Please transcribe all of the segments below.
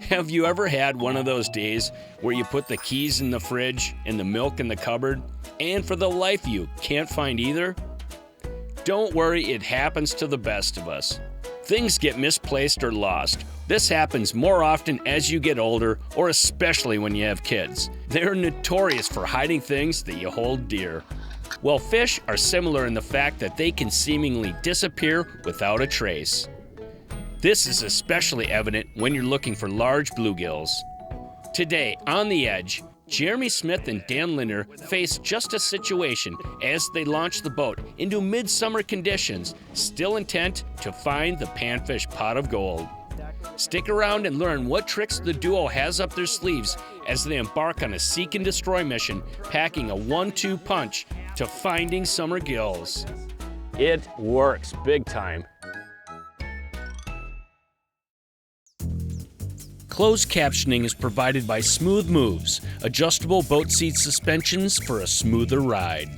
Have you ever had one of those days where you put the keys in the fridge and the milk in the cupboard, and for the life of you can't find either? Don't worry, it happens to the best of us. Things get misplaced or lost. This happens more often as you get older, or especially when you have kids. They're notorious for hiding things that you hold dear. Well, fish are similar in the fact that they can seemingly disappear without a trace. This is especially evident when you're looking for large bluegills. Today, on The Edge, Jeremy Smith and Dan Lindner face just a situation as they launch the boat into midsummer conditions, still intent to find the panfish pot of gold. Stick around and learn what tricks the duo has up their sleeves as they embark on a seek and destroy mission, packing a 1-2 punch to finding summer gills. It works big time. Closed captioning is provided by Smooth Moves, adjustable boat seat suspensions for a smoother ride.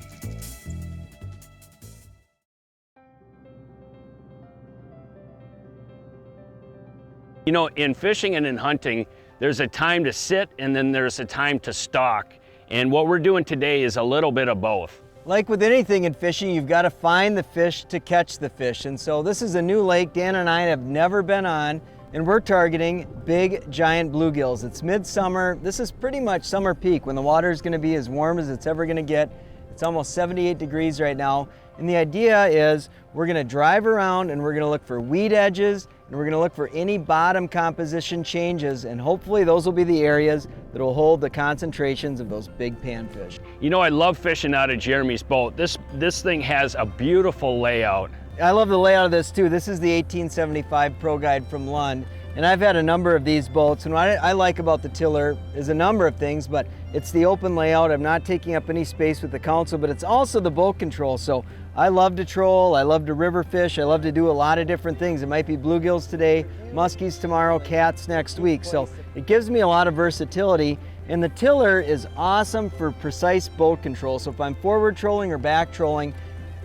You know, in fishing and in hunting, there's a time to sit and then there's a time to stalk. And what we're doing today is a little bit of both. Like with anything in fishing, you've got to find the fish to catch the fish. And so this is a new lake Dan and I have never been on, and we're targeting big, giant bluegills. It's midsummer. This is pretty much summer peak when the water is going to be as warm as it's ever going to get. It's almost 78 degrees right now. And the idea is we're going to drive around and we're going to look for weed edges and we're going to look for any bottom composition changes, and hopefully those will be the areas that will hold the concentrations of those big panfish. You know, I love fishing out of Jeremy's boat. This thing has a beautiful layout. I love the layout of this too. This is the 1875 Pro Guide from Lund, and I've had a number of these boats, and what I like about the tiller is a number of things, but it's the open layout. I'm not taking up any space with the console, but it's also the boat control. So I love to troll, I love to river fish, I love to do a lot of different things. It might be bluegills today, muskies tomorrow, cats next week. So it gives me a lot of versatility, and the tiller is awesome for precise boat control. So if I'm forward trolling or back trolling,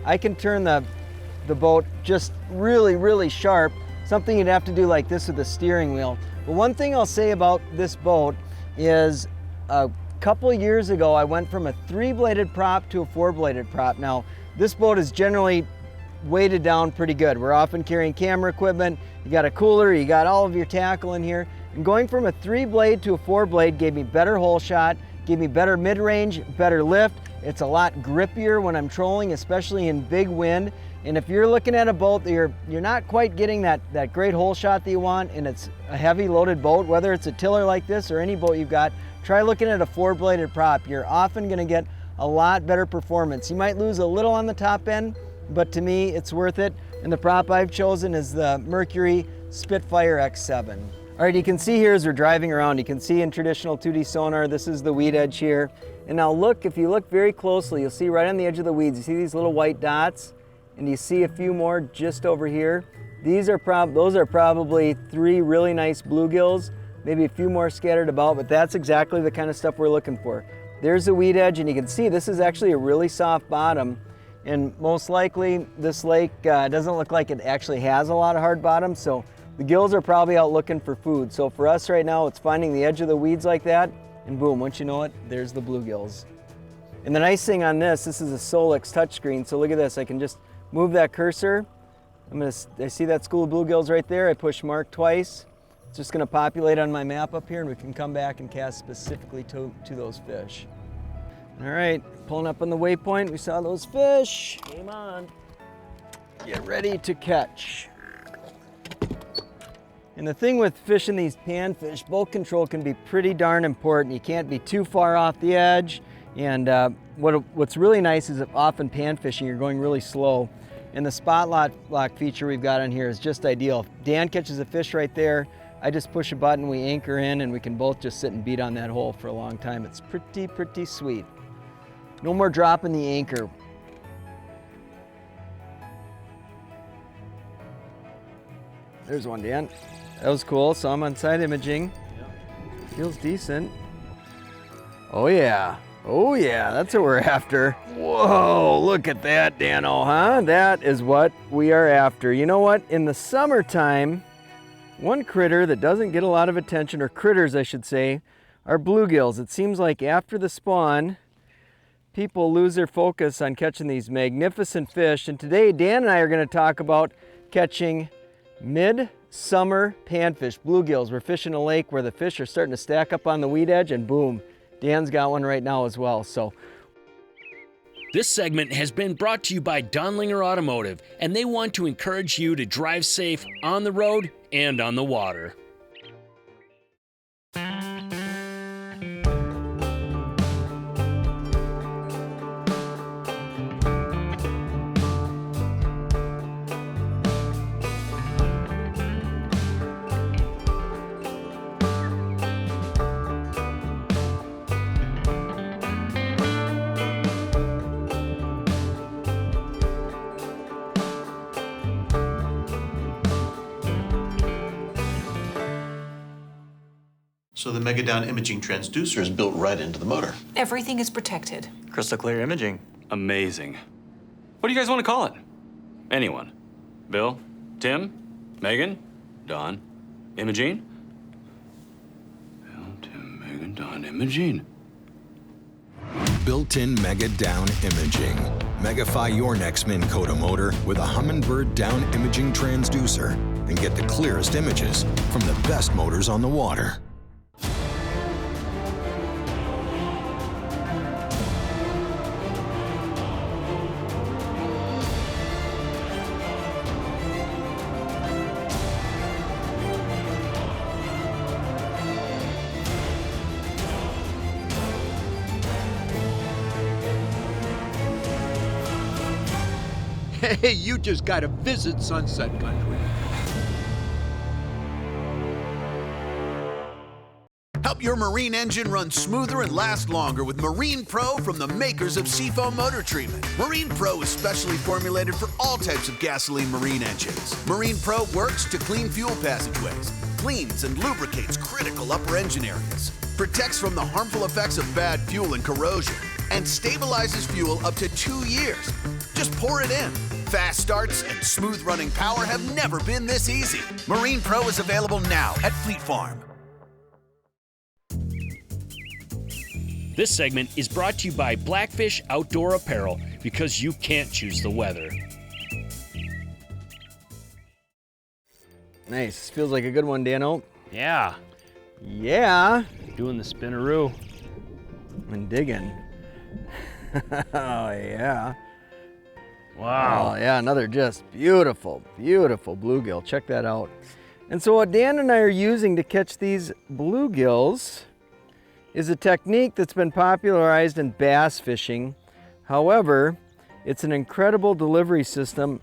I can turn the boat just really, really sharp, something you'd have to do like this with the steering wheel. But one thing I'll say about this boat is a couple years ago I went from a 3-bladed prop to a 4-bladed prop. Now this boat is generally weighted down pretty good. We're often carrying camera equipment, you got a cooler, you got all of your tackle in here, and going from a 3-blade to a 4-blade gave me better hole shot, gave me better mid-range, better lift. It's a lot grippier when I'm trolling, especially in big wind. And if you're looking at a boat that you're not quite getting that great hole shot that you want, and it's a heavy loaded boat, whether it's a tiller like this or any boat you've got, try looking at a 4-bladed prop. You're often gonna get a lot better performance. You might lose a little on the top end, but to me, it's worth it. And the prop I've chosen is the Mercury Spitfire X7. All right, you can see here as we're driving around, you can see in traditional 2D sonar, this is the weed edge here. And now look, if you look very closely, you'll see right on the edge of the weeds, you see these little white dots? And you see a few more just over here. Those are probably 3 really nice bluegills, maybe a few more scattered about, but that's exactly the kind of stuff we're looking for. There's the weed edge, and you can see this is actually a really soft bottom, and most likely this lake doesn't look like it actually has a lot of hard bottom, so the gills are probably out looking for food. So for us right now, it's finding the edge of the weeds like that, and boom, once you know it, there's the bluegills. And the nice thing on this is a Solix touchscreen, so look at this, I can just move that cursor. I see that school of bluegills right there. I push mark twice. It's just gonna populate on my map up here, and we can come back and cast specifically to those fish. All right, pulling up on the waypoint, we saw those fish. Game on. Get ready to catch. And the thing with fishing these panfish, boat control can be pretty darn important. You can't be too far off the edge. And what's really nice is that often panfishing, you're going really slow. And the spot lock feature we've got on here is just ideal. If Dan catches a fish right there, I just push a button, we anchor in, and we can both just sit and beat on that hole for a long time. It's pretty, pretty sweet. No more dropping the anchor. There's one, Dan. That was cool. So I'm on side imaging. Yep. Feels decent. Oh yeah. Oh yeah, that's what we're after. Whoa, look at that, Dano, huh? That is what we are after. You know what? In the summertime, One critter that doesn't get a lot of attention, or critters I should say, are bluegills. It seems like after the spawn, people lose their focus on catching these magnificent fish. And today, Dan and I are going to talk about catching mid-summer panfish, bluegills. We're fishing a lake where the fish are starting to stack up on the weed edge, and boom, Dan's got one right now as well. So this segment has been brought to you by Dan Lindner Automotive, and they want to encourage you to drive safe on the road and on the water. So the Megadown imaging transducer is built right into the motor. Everything is protected. Crystal clear imaging. Amazing. What do you guys want to call it? Anyone? Bill? Tim? Megan? Don? Imogene? Bill, Tim, Megan, Don, Imogene. Built-in Mega Down Imaging. Megafy your next Minn Kota motor with a Humminbird Down Imaging Transducer and get the clearest images from the best motors on the water. Hey, you just gotta visit Sunset Country. Help your marine engine run smoother and last longer with Marine Pro from the makers of Seafoam Motor Treatment. Marine Pro is specially formulated for all types of gasoline marine engines. Marine Pro works to clean fuel passageways, cleans and lubricates critical upper engine areas, protects from the harmful effects of bad fuel and corrosion, and stabilizes fuel up to 2 years. Just pour it in. Fast starts and smooth running power have never been this easy. Marine Pro is available now at Fleet Farm. This segment is brought to you by Blackfish Outdoor Apparel, because you can't choose the weather. nice, feels like a good one, Dano. Yeah, Yeah, doing the spinneroo. and digging. Oh yeah. Wow. Oh yeah, another just beautiful, beautiful bluegill. Check that out. And so what Dan and I are using to catch these bluegills is a technique that's been popularized in bass fishing. However, it's an incredible delivery system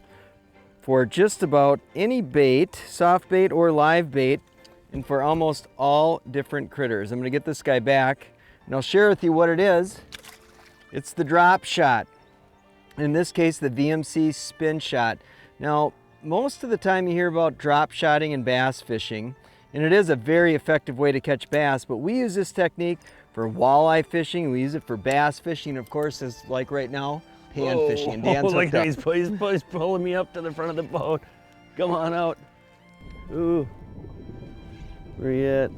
for just about any bait, soft bait or live bait, and for almost all different critters. I'm gonna get this guy back and I'll share with you what it is. It's the drop shot. In this case, the VMC spin shot. Now, most of the time you hear about drop shotting in bass fishing, and it is a very effective way to catch bass, but we use this technique for walleye fishing. We use it for bass fishing, of course, as like right now, pan fishing. And Dan's like hooked up. he's pulling me up to the front of the boat. Come on out. Ooh. Where you at?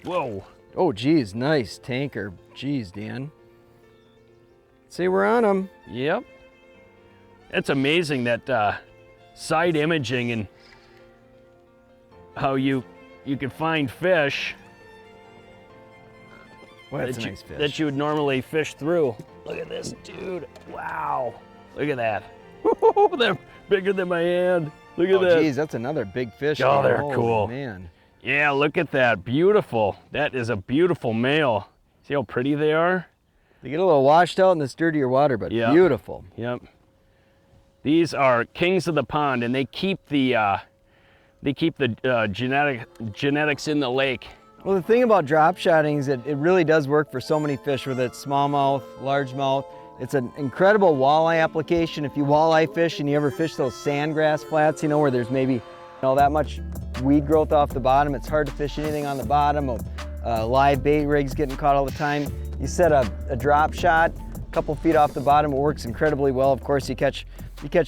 Whoa. Oh, geez, nice tanker. Geez, Dan. See, we're on them. Yep. It's amazing that side imaging and how you can find fish. Well, that's a nice fish. That you would normally fish through. Look at this, dude. Wow. Look at that. They're bigger than my hand. Look at that. Oh, geez, that's another big fish. Oh, Dan. they're Holy cool. Man. Yeah, look at that. Beautiful. That is a beautiful male. See how pretty they are? They get a little washed out in this dirtier water, but Yep. beautiful. Yep. These are kings of the pond, and they keep the genetics in the lake. Well, the thing about drop shotting is that it really does work for so many fish, whether it's smallmouth, largemouth. It's an incredible walleye application. If you walleye fish and you ever fish those sandgrass flats, you know, where there's maybe that much weed growth off the bottom, it's hard to fish anything on the bottom. Live bait rigs getting caught all the time. You set a drop shot couple feet off the bottom. It works incredibly well. Of course, you catch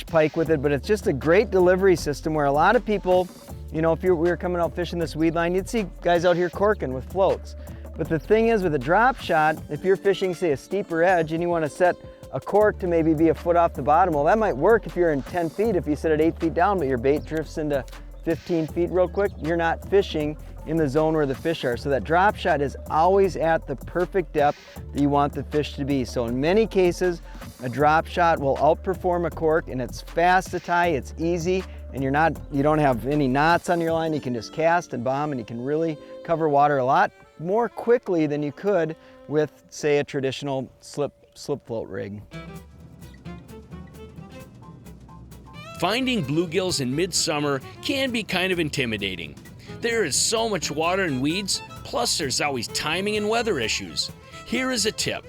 pike with it, but it's just a great delivery system where a lot of people, you know, if we were coming out fishing this weed line, you'd see guys out here corking with floats. But the thing is, with a drop shot, if you're fishing, say, a steeper edge and you want to set a cork to maybe be a foot off the bottom, well, that might work if you're in 10 feet, if you set it 8 feet down, but your bait drifts into 15 feet real quick, you're not fishing in the zone where the fish are. So that drop shot is always at the perfect depth that you want the fish to be. So in many cases, a drop shot will outperform a cork, and it's fast to tie, it's easy, and you don't have any knots on your line. You can just cast and bomb, and you can really cover water a lot more quickly than you could with, say, a traditional slip float rig. Finding bluegills in midsummer can be kind of intimidating. There is so much water and weeds, plus there's always timing and weather issues. Here is a tip.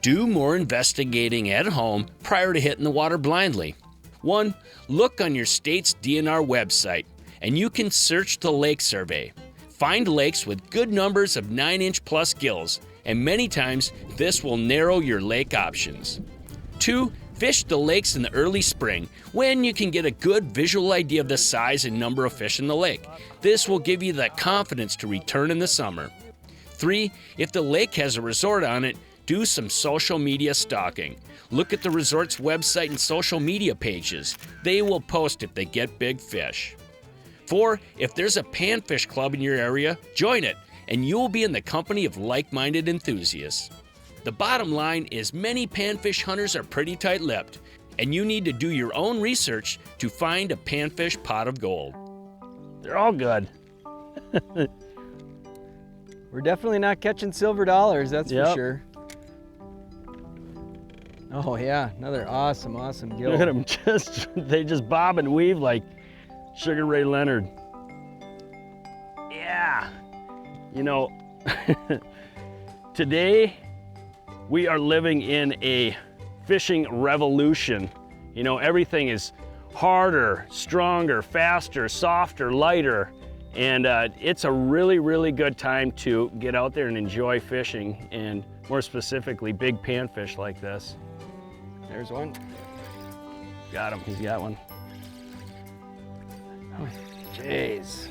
Do more investigating at home prior to hitting the water blindly. 1. Look on your state's DNR website, and you can search the lake survey. Find lakes with good numbers of 9-inch plus gills, and many times this will narrow your lake options. 2. Fish the lakes in the early spring when you can get a good visual idea of the size and number of fish in the lake. This will give you the confidence to return in the summer. 3. If the lake has a resort on it, do some social media stalking. Look at the resort's website and social media pages. They will post if they get big fish. 4. If there's a panfish club in your area, join it, and you will be in the company of like-minded enthusiasts. The bottom line is many panfish hunters are pretty tight-lipped, and you need to do your own research to find a panfish pot of gold. They're all good. We're definitely not catching silver dollars, that's for sure. Oh yeah, another awesome gill. Look at them, they just bob and weave like Sugar Ray Leonard. Yeah, you know, today we are living in a fishing revolution. You know, everything is harder, stronger, faster, softer, lighter, and it's a really, really good time to get out there and enjoy fishing, and more specifically, big panfish like this. There's one. Got him, he's got one. Oh, jeez.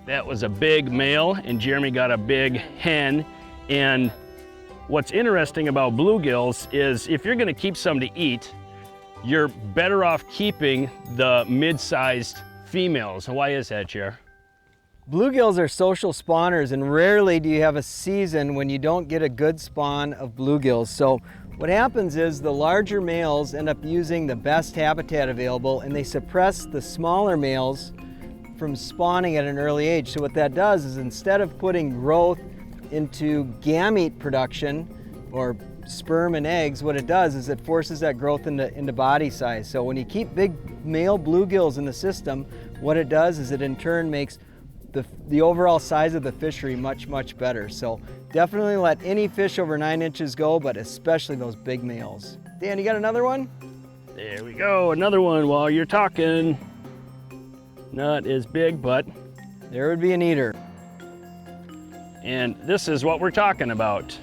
That was a big male, and Jeremy got a big hen. And what's interesting about bluegills is if you're gonna keep some to eat, you're better off keeping the mid-sized females. Why is that, Jer? Bluegills are social spawners, and rarely do you have a season when you don't get a good spawn of bluegills. So what happens is the larger males end up using the best habitat available, and they suppress the smaller males from spawning at an early age. So what that does is, instead of putting growth into gamete production or sperm and eggs, what it does is it forces that growth into body size. So when you keep big male bluegills in the system, what it does is it in turn makes the overall size of the fishery much, much better. So definitely let any fish over 9 inches go, but especially those big males. Dan, you got another one? There we go, another one while you're talking. Not as big, but there would be an eater. And this is what we're talking about.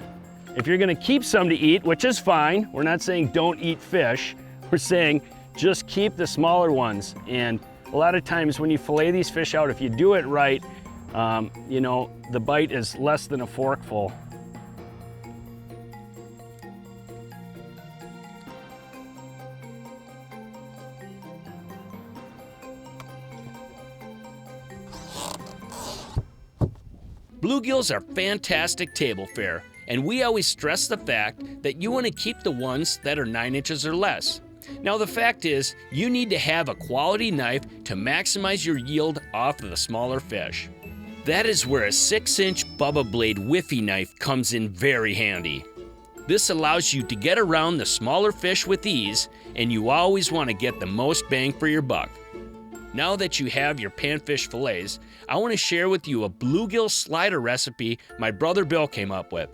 If you're gonna keep some to eat, which is fine, we're not saying don't eat fish, we're saying just keep the smaller ones. And a lot of times when you fillet these fish out, if you do it right, you know, the bite is less than a forkful. Bluegills are fantastic table fare, and we always stress the fact that you want to keep the ones that are 9 inches or less. Now the fact is, you need to have a quality knife to maximize your yield off of the smaller fish. That is where a 6-inch Bubba Blade Whiffy knife comes in very handy. This allows you to get around the smaller fish with ease, and you always want to get the most bang for your buck. Now that you have your panfish fillets, I want to share with you a bluegill slider recipe my brother Bill came up with.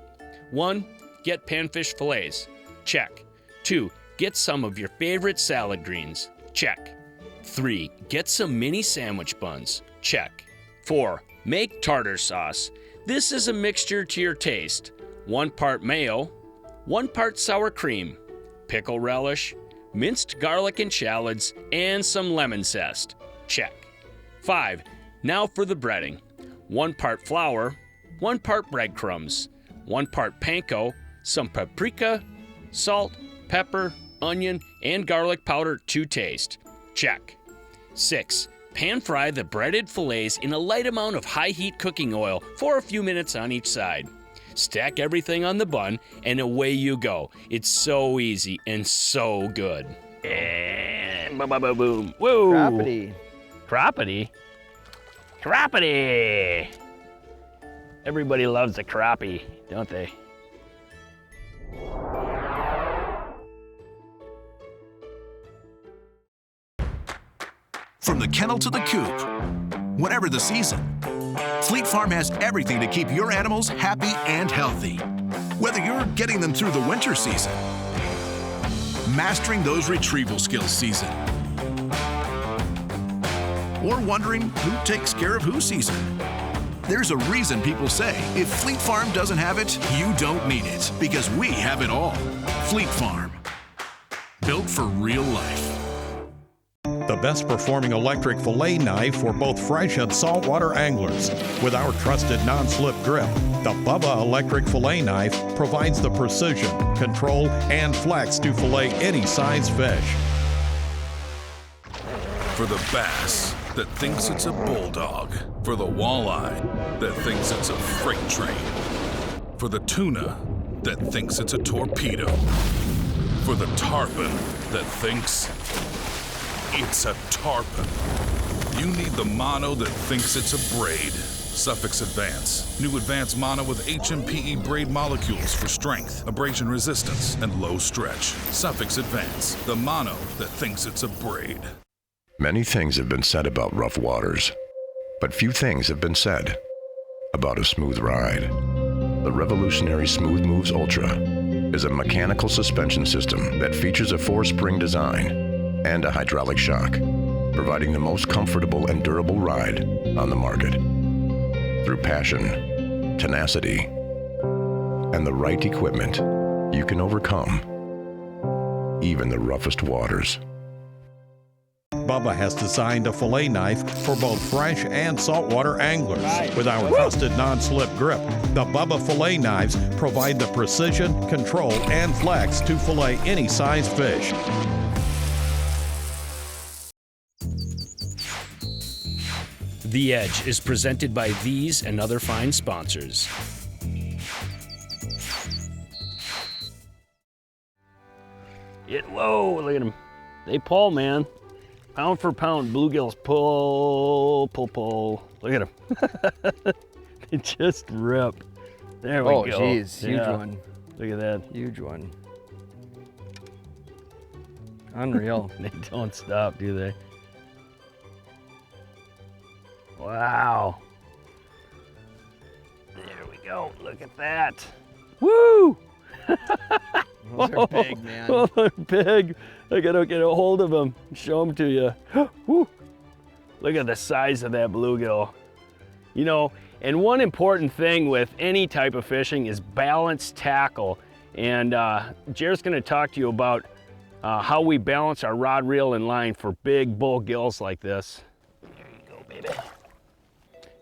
1. Get panfish fillets. Check. 2. Get some of your favorite salad greens. Check. 3. Get some mini sandwich buns. Check. 4. Make tartar sauce. This is a mixture to your taste. 1 part mayo, 1 part sour cream, pickle relish, minced garlic and shallots, and some lemon zest. Check. 5. Now for the breading. 1 part flour, 1 part breadcrumbs, 1 part panko, some paprika, salt, pepper, onion, and garlic powder to taste. Check. 6. Pan fry the breaded fillets in a light amount of high heat cooking oil for a few minutes on each side. Stack everything on the bun, and away you go. It's so easy and so good. And boom. Whoa. Crappity. Crappity? Crappity! Everybody loves a crappie, don't they? From the kennel to the coop, whatever the season, Fleet Farm has everything to keep your animals happy and healthy. Whether you're getting them through the winter season, mastering those retrieval skills season, or wondering who takes care of who season. There's a reason people say, if Fleet Farm doesn't have it, you don't need it, because we have it all. Fleet Farm, built for real life. The best performing electric fillet knife for both fresh and saltwater anglers. With our trusted non-slip grip, the Bubba electric fillet knife provides the precision, control, and flex to fillet any size fish. For the bass that thinks it's a bulldog. For the walleye that thinks it's a freight train. For the tuna that thinks it's a torpedo. For the tarpon that thinks it's a tarpon. You need the mono that thinks it's a braid. Suffix Advance. New advanced mono with HMPE braid molecules for strength, abrasion resistance, and low stretch. Suffix Advance. The mono that thinks it's a braid. Many things have been said about rough waters, but few things have been said about a smooth ride. The revolutionary Smooth Moves Ultra is a mechanical suspension system that features a 4-spring design and a hydraulic shock, providing the most comfortable and durable ride on the market. Through passion, tenacity, and the right equipment, you can overcome even the roughest waters. Bubba has designed a fillet knife for both fresh and saltwater anglers. With our trusted non-slip grip, the Bubba fillet knives provide the precision, control, and flex to fillet any size fish. The Edge is presented by these and other fine sponsors. Whoa, look at them. They pull, man. Pound for pound, bluegills pull. Look at them. They just rip. There we go. Oh, geez, huge one. Look at that. Huge one. Unreal. They don't stop, do they? Wow. There we go. Look at that. Woo! Those are big, man. Oh, they're big. I gotta get a hold of them. Show them to you. Woo! Look at the size of that bluegill. You know, and one important thing with any type of fishing is balanced tackle. And Jared's gonna talk to you about how we balance our rod, reel, and line for big bull gills like this. There you go, baby.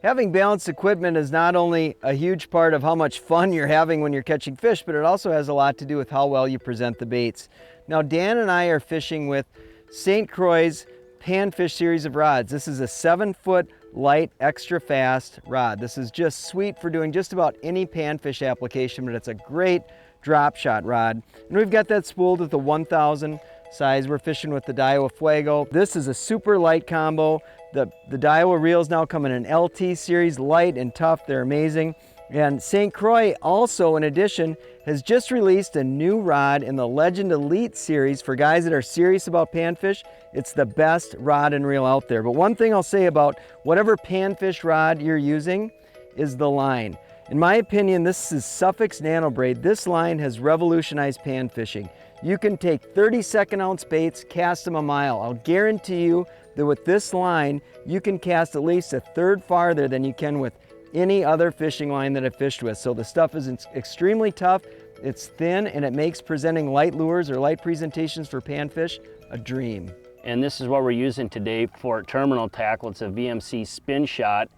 Having balanced equipment is not only a huge part of how much fun you're having when you're catching fish, but it also has a lot to do with how well you present the baits. Now, Dan and I are fishing with St. Croix's Panfish series of rods. This is a 7-foot light, extra fast rod. This is just sweet for doing just about any panfish application, but it's a great drop shot rod. And we've got that spooled with the 1000 size. We're fishing with the Daiwa Fuego. This is a super light combo. The Daiwa reels now come in an LT series, light and tough. They're amazing. And St. Croix also, in addition, has just released a new rod in the Legend Elite series for guys that are serious about panfish. It's the best rod and reel out there. But one thing I'll say about whatever panfish rod you're using is the line. In my opinion, this is Suffix Nano Braid. This line has revolutionized panfishing. You can take 32nd ounce baits, cast them a mile. I'll guarantee you that with this line, you can cast at least a third farther than you can with any other fishing line that I've fished with. So the stuff is extremely tough, it's thin, and it makes presenting light lures or light presentations for panfish a dream. And this is what we're using today for terminal tackle. It's a VMC spin shot,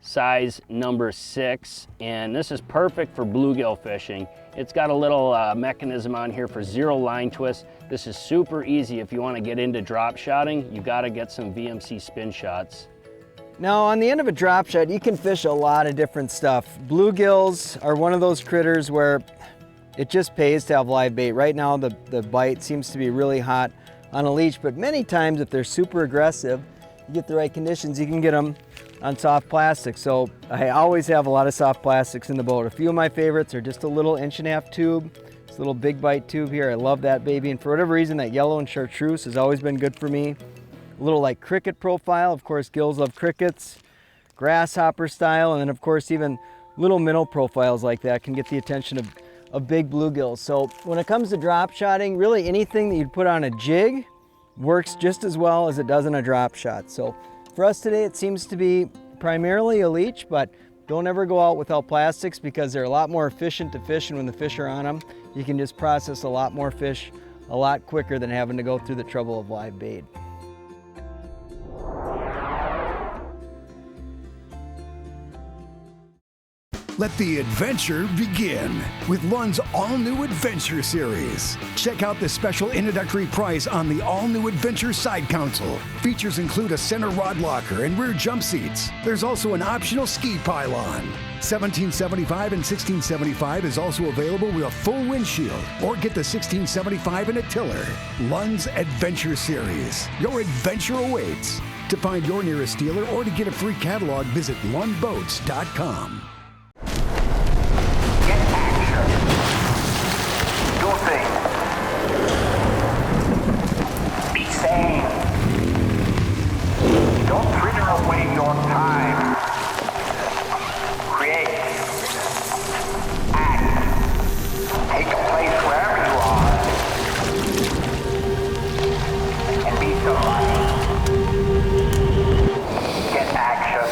size number 6, and this is perfect for bluegill fishing. It's got a little mechanism on here for 0 line twist. This is super easy if you want to get into drop shotting. You got to get some VMC spin shots. Now on the end of a drop shot, you can fish a lot of different stuff. Bluegills are one of those critters where it just pays to have live bait. Right now the bite seems to be really hot on a leech, but many times if they're super aggressive, you get the right conditions, you can get them on soft plastic. So I always have a lot of soft plastics in the boat. A few of my favorites are just a little 1.5" tube. This little big bite tube here, I love that baby. And for whatever reason, that yellow and chartreuse has always been good for me. A little like cricket profile. Of course, gills love crickets. Grasshopper style, and then of course even little minnow profiles like that can get the attention of big bluegills. So when it comes to drop shotting, really anything that you'd put on a jig works just as well as it does in a drop shot. So for us today, it seems to be primarily a leech, but don't ever go out without plastics because they're a lot more efficient to fish, and when the fish are on them, you can just process a lot more fish a lot quicker than having to go through the trouble of live bait. Let the adventure begin with Lund's all-new Adventure Series. Check out the special introductory price on the all-new Adventure Side Console. Features include a center rod locker and rear jump seats. There's also an optional ski pylon. $1775 and $1675 is also available with a full windshield, or get the $1675 and a tiller. Lund's Adventure Series. Your adventure awaits. To find your nearest dealer or to get a free catalog, visit lundboats.com. Be sane. Don't fritter away your time. Create. Act. Take a place wherever you are. And be somebody. Get action.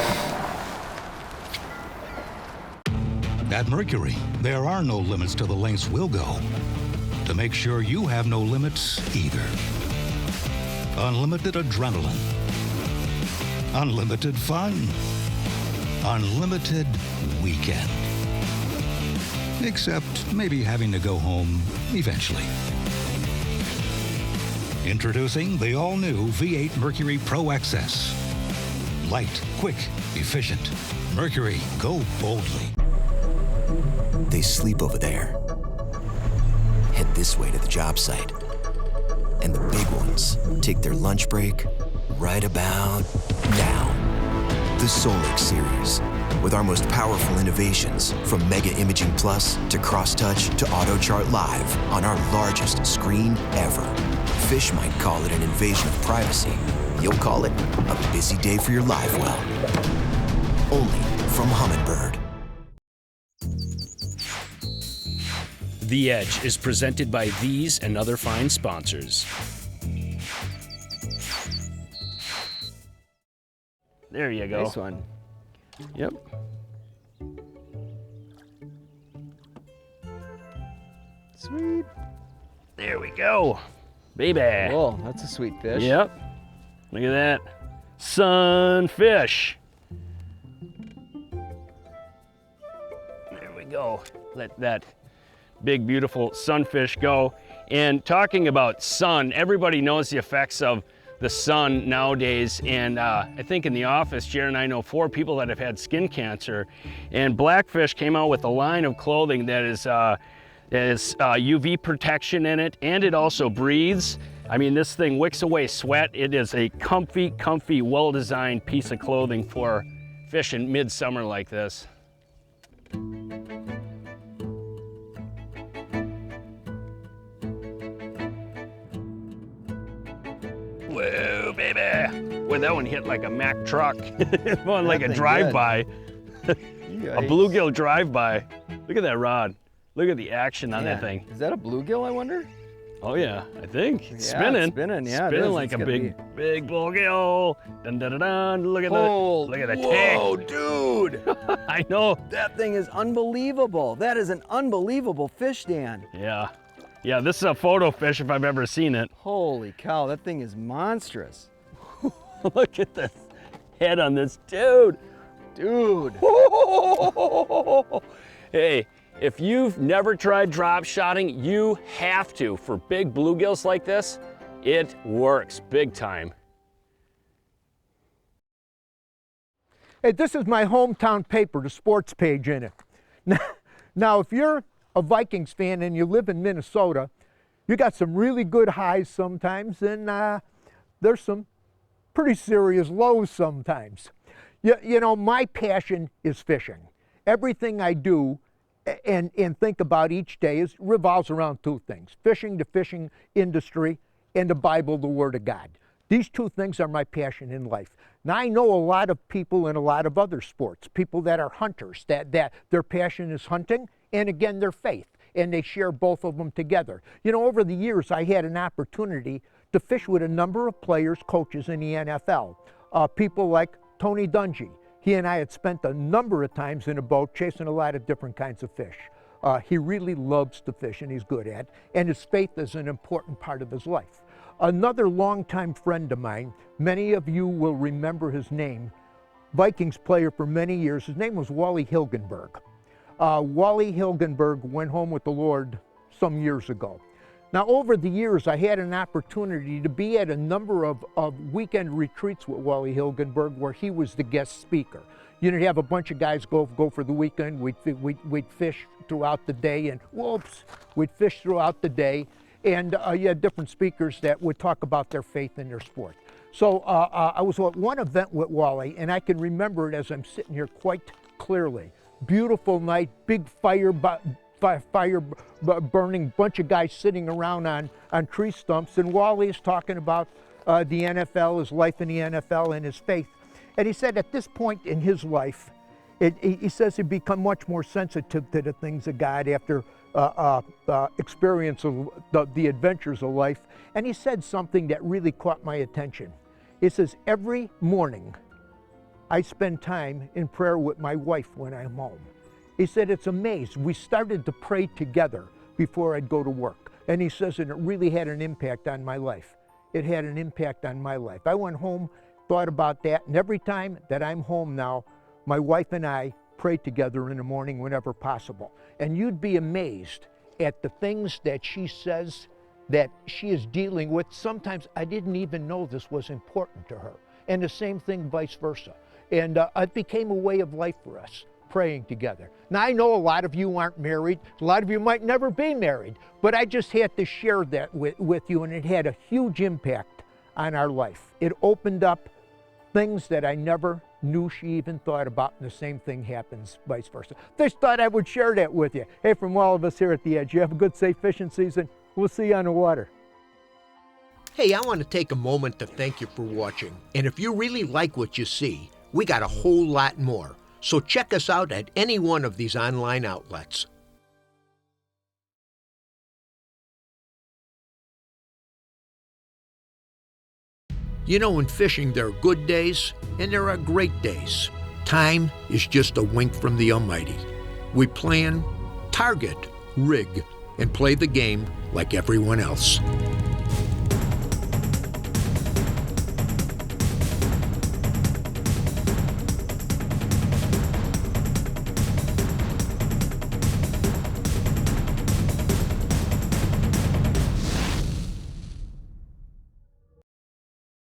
At Mercury, there are no limits to the lengths we'll go to make sure you have no limits either. Unlimited adrenaline. Unlimited fun. Unlimited weekend. Except maybe having to go home eventually. Introducing the all-new V8 Mercury Pro XS. Light, quick, efficient. Mercury, go boldly. They sleep over there. Head this way to the job site. And the big ones take their lunch break right about now. The Solar Series, with our most powerful innovations, from Mega Imaging Plus to Cross-Touch to Auto Chart Live on our largest screen ever. Fish might call it an invasion of privacy. You'll call it a busy day for your live well. Only from Humminbird. The Edge is presented by these and other fine sponsors. There you go. Nice one. Yep. Sweet. There we go. Baby. Whoa, that's a sweet fish. Yep. Look at that. Sunfish. There we go. Let that big, beautiful sunfish go. And talking about sun, everybody knows the effects of the sun nowadays. And I think in the office, Jared and I know 4 people that have had skin cancer. And Blackfish came out with a line of clothing that is UV protection in it, and it also breathes. I mean, this thing wicks away sweat. It is a comfy, well-designed piece of clothing for fishing midsummer like this. Whoa, baby. Boy, that one hit like a Mack truck. Going like a drive-by. A bluegill drive-by. Look at that rod. Look at the action on that thing. Is that a bluegill, I wonder? Oh yeah, I think. Yeah, Spinning. spinning, yeah, it Spinning is. like It's a gonna big bluegill. Dun dun dun dun. Look at Whoa, the whoa, tank. dude. I know. That thing is unbelievable. That is an unbelievable fish, Dan. Yeah. Yeah, this is a photo fish if I've ever seen it. Holy cow, that thing is monstrous. Look at the head on this dude. Dude. Hey, if you've never tried drop shotting, you have to. For big bluegills like this, it works big time. Hey, this is my hometown paper, the sports page in it. Now, if you're a Vikings fan and you live in Minnesota, you got some really good highs sometimes, and there's some pretty serious lows sometimes. You know, my passion is fishing. Everything I do and think about each day revolves around two things: fishing, the fishing industry, and the Bible, the Word of God. These two things are my passion in life. Now, I know a lot of people in a lot of other sports, people that are hunters, that their passion is hunting, and again, their faith, and they share both of them together. You know, over the years, I had an opportunity to fish with a number of players, coaches in the NFL. People like Tony Dungy. He and I had spent a number of times in a boat chasing a lot of different kinds of fish. He really loves to fish, and he's good at it, and his faith is an important part of his life. Another longtime friend of mine, many of you will remember his name, Vikings player for many years, his name was Wally Hilgenberg. Wally Hilgenberg went home with the Lord some years ago. Now, over the years, I had an opportunity to be at a number of weekend retreats with Wally Hilgenberg where he was the guest speaker. You know, you have a bunch of guys go for the weekend. We'd fish throughout the day, and we'd fish throughout the day. And you had different speakers that would talk about their faith in their sport. So I was at one event with Wally, and I can remember it as I'm sitting here quite clearly. Beautiful night, big fire burning, bunch of guys sitting around on tree stumps, and Wally is talking about the NFL, his life in the NFL, and his faith. And he said at this point in his life, he says he'd become much more sensitive to the things of God after experience of the adventures of life. And he said something that really caught my attention. He says, every morning I spend time in prayer with my wife when I'm home. He said, it's amazing. We started to pray together before I'd go to work. And he says, and it really had an impact on my life. It had an impact on my life. I went home, thought about that, and every time that I'm home now, my wife and I pray together in the morning whenever possible. And you'd be amazed at the things that she says that she is dealing with. Sometimes I didn't even know this was important to her. And the same thing vice versa. And it became a way of life for us, praying together. Now, I know a lot of you aren't married. A lot of you might never be married. But I just had to share that with you, and it had a huge impact on our life. It opened up things that I never knew she even thought about, and the same thing happens vice versa. Just thought I would share that with you. Hey, from all of us here at The Edge, you have a good, safe fishing season. We'll see you on the water. Hey, I want to take a moment to thank you for watching. And if you really like what you see, we got a whole lot more. So check us out at any one of these online outlets. You know, in fishing, there are good days and there are great days. Time is just a wink from the Almighty. We plan, target, rig, and play the game like everyone else.